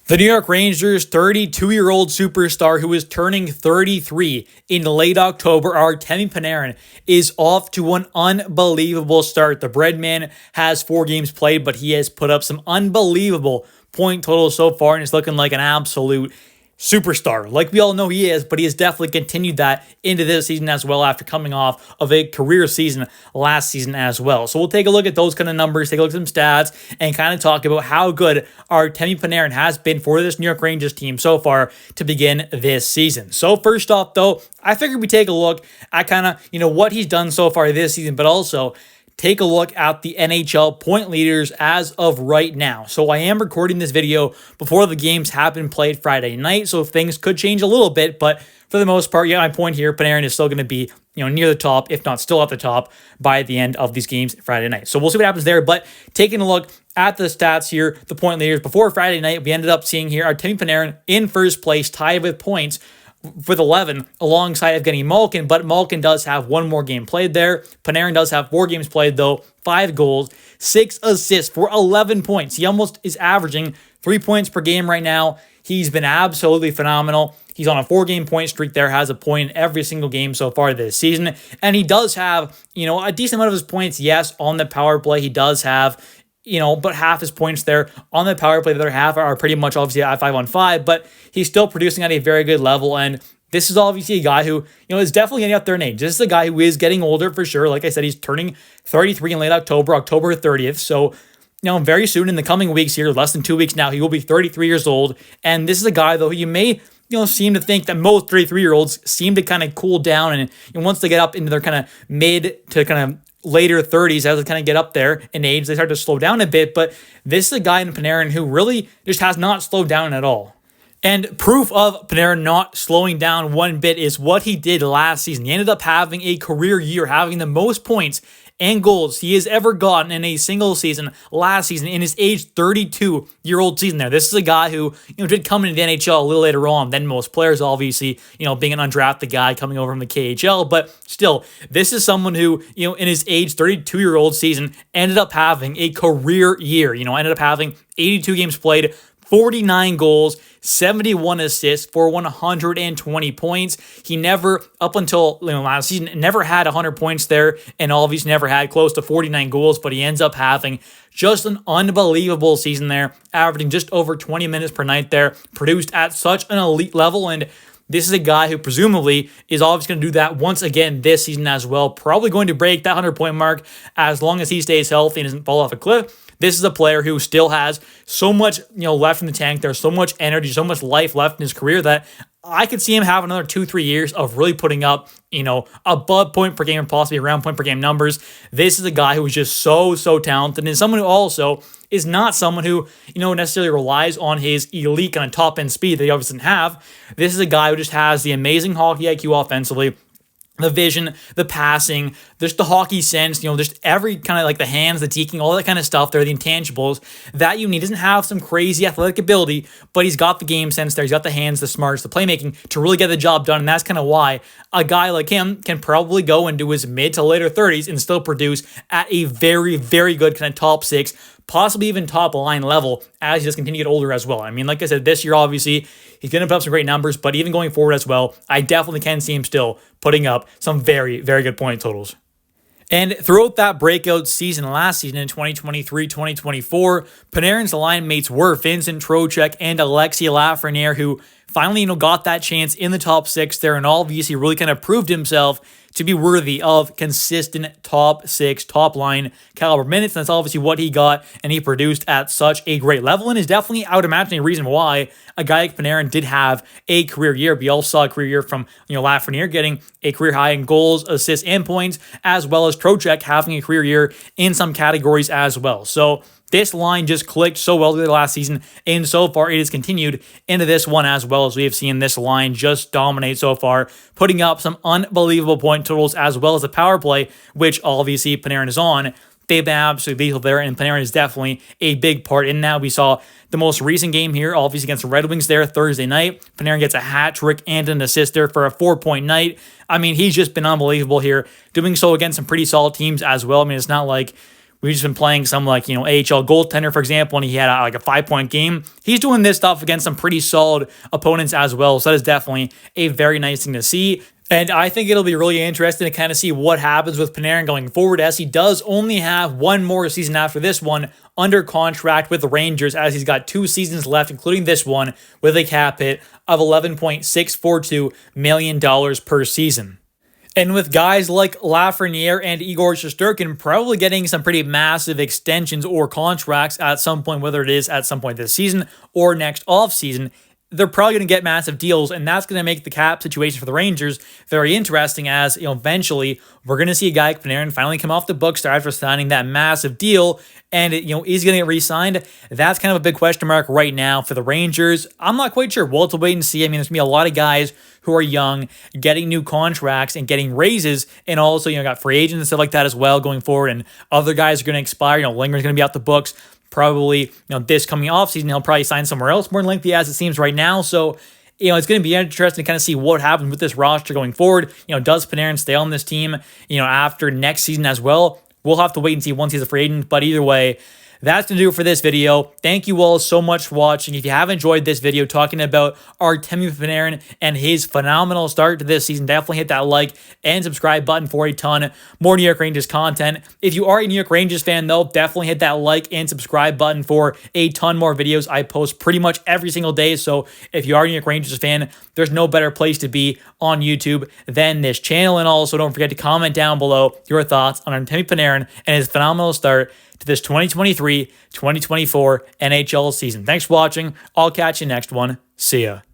The New York Rangers' 32-year-old superstar who is turning 33 in late October, Artemi Panarin, is off to an unbelievable start. The Breadman has 4 games played, but he has put up some unbelievable point totals so far, and it's looking like an absolute superstar. Like we all know he is, but he has definitely continued that into this season as well after coming off of a career season last season as well. So we'll take a look at those kind of numbers, take a look at some stats, and kind of talk about how good Artemi Panarin has been for this New York Rangers team so far to begin this season. So first off, though, I figured we take a look at kind of, what he's done so far this season, but also take a look at the NHL point leaders as of right now. So I am recording this video before the games have been played Friday night, so things could change a little bit, but for the most part, my point here, Panarin is still going to be, near the top, if not still at the top, by the end of these games Friday night. So we'll see what happens there, but taking a look at the stats here, the point leaders, before Friday night, we ended up seeing here Artemi Panarin in first place, tied with points with 11 alongside Evgeny Malkin, but Malkin does have one more game played there. Panarin does have 4 games played though, 5 goals, 6 assists for 11 points. He almost is averaging 3 points per game right now. He's been absolutely phenomenal. He's on a 4-game point streak there, has a point in every single game so far this season. And he does have, a decent amount of his points, yes, on the power play. He does have but half his points there on the power play. The other half are pretty much obviously at 5-on-5, but he's still producing at a very good level. And this is obviously a guy who, is definitely getting up there in age. This is a guy who is getting older for sure. Like I said, he's turning 33 in late October, October 30th. So, very soon in the coming weeks here, less than 2 weeks now, he will be 33 years old. And this is a guy, though, who you may seem to think that most 33-year-olds seem to kind of cool down. And once they get up into their kind of mid to kind of later 30s, as they kind of get up there in age, they start to slow down a bit. But this is a guy in Panarin who really just has not slowed down at all. And proof of Panarin not slowing down one bit is what he did last season. He ended up having a career year, having the most points and goals he has ever gotten in a single season last season in his age 32-year-old season there. This is a guy who, did come into the NHL a little later on than most players, obviously, being an undrafted guy coming over from the KHL. But still, this is someone who, in his age 32-year-old season ended up having a career year, ended up having 82 games played, 49 goals, 71 assists for 120 points. He never, up until last season, never had 100 points there, and obviously never had close to 49 goals, but he ends up having just an unbelievable season there, averaging just over 20 minutes per night there, produced at such an elite level. And this is a guy who presumably is obviously going to do that once again this season as well, probably going to break that 100-point mark as long as he stays healthy and doesn't fall off a cliff. This is a player who still has so much, left in the tank. There's so much energy, so much life left in his career that I could see him have another 2-3 years of really putting up, above point per game and possibly around point per game numbers. This is a guy who is just so talented, and someone who also is not someone who, necessarily relies on his elite kind of top end speed that he obviously doesn't have. This is a guy who just has the amazing hockey IQ offensively, the vision, the passing, just the hockey sense, just every kind of like the hands, the deking, all that kind of stuff there, the intangibles that you need. He doesn't have some crazy athletic ability, but he's got the game sense there. He's got the hands, the smarts, the playmaking to really get the job done. And that's kind of why a guy like him can probably go into his mid to later 30s and still produce at a very, very good kind of top 6, possibly even top line level as he just continue to get older as well. I mean, like I said, this year, obviously, he's going to put up some great numbers, but even going forward as well, I definitely can see him still putting up some very, very good point totals. And throughout that breakout season last season in 2023-2024, Panarin's line mates were Vincent Trocheck and Alexis Lafreniere, who finally, got that chance in the top 6 there and obviously really kind of proved himself to be worthy of consistent top 6, top line caliber minutes. And that's obviously what he got, and he produced at such a great level and is definitely, I would imagine, a reason why a guy like Panarin did have a career year. We all saw a career year from, Lafreniere getting a career high in goals, assists, and points, as well as Trocheck having a career year in some categories as well. So this line just clicked so well the last season, and so far it has continued into this one as well, as we have seen this line just dominate so far, putting up some unbelievable point totals as well as the power play, which obviously Panarin is on. They've been absolutely lethal there, and Panarin is definitely a big part in that. We saw the most recent game here, obviously against the Red Wings there Thursday night. Panarin gets a hat trick and an assist there for a 4-point night. I mean, he's just been unbelievable here, doing so against some pretty solid teams as well. I mean, it's not like we've just been playing some like, AHL goaltender, for example, and he had like a 5-point game. He's doing this stuff against some pretty solid opponents as well. So that is definitely a very nice thing to see. And I think it'll be really interesting to kind of see what happens with Panarin going forward, as he does only have one more season after this one under contract with the Rangers, as he's got 2 seasons left, including this one, with a cap hit of $11.642 million per season. And with guys like Lafreniere and Igor Shesterkin probably getting some pretty massive extensions or contracts at some point, whether it is at some point this season or next offseason, they're probably going to get massive deals, and that's going to make the cap situation for the Rangers very interesting, as eventually we're going to see a guy like Panarin finally come off the books after signing that massive deal, and is going to get re-signed? That's kind of a big question mark right now for the Rangers. I'm not quite sure. We'll have to wait and see. I mean, there's going to be a lot of guys who are young getting new contracts and getting raises, and also got free agents and stuff like that as well going forward, and other guys are going to expire. Linger's going to be off the books probably this coming off season. He'll probably sign somewhere else, more than likely, as it seems right now. So it's going to be interesting to kind of see what happens with this roster going forward. Does Panarin stay on this team after next season as well? We'll have to wait and see once he's a free agent. But either way, that's going to do it for this video. Thank you all so much for watching. If you have enjoyed this video talking about Artemi Panarin and his phenomenal start to this season, definitely hit that like and subscribe button for a ton more New York Rangers content. If you are a New York Rangers fan, though, definitely hit that like and subscribe button for a ton more videos. I post pretty much every single day, so if you are a New York Rangers fan, there's no better place to be on YouTube than this channel. And also, don't forget to comment down below your thoughts on Artemi Panarin and his phenomenal start to this 2023-2024 NHL season. Thanks for watching. I'll catch you next one. See ya.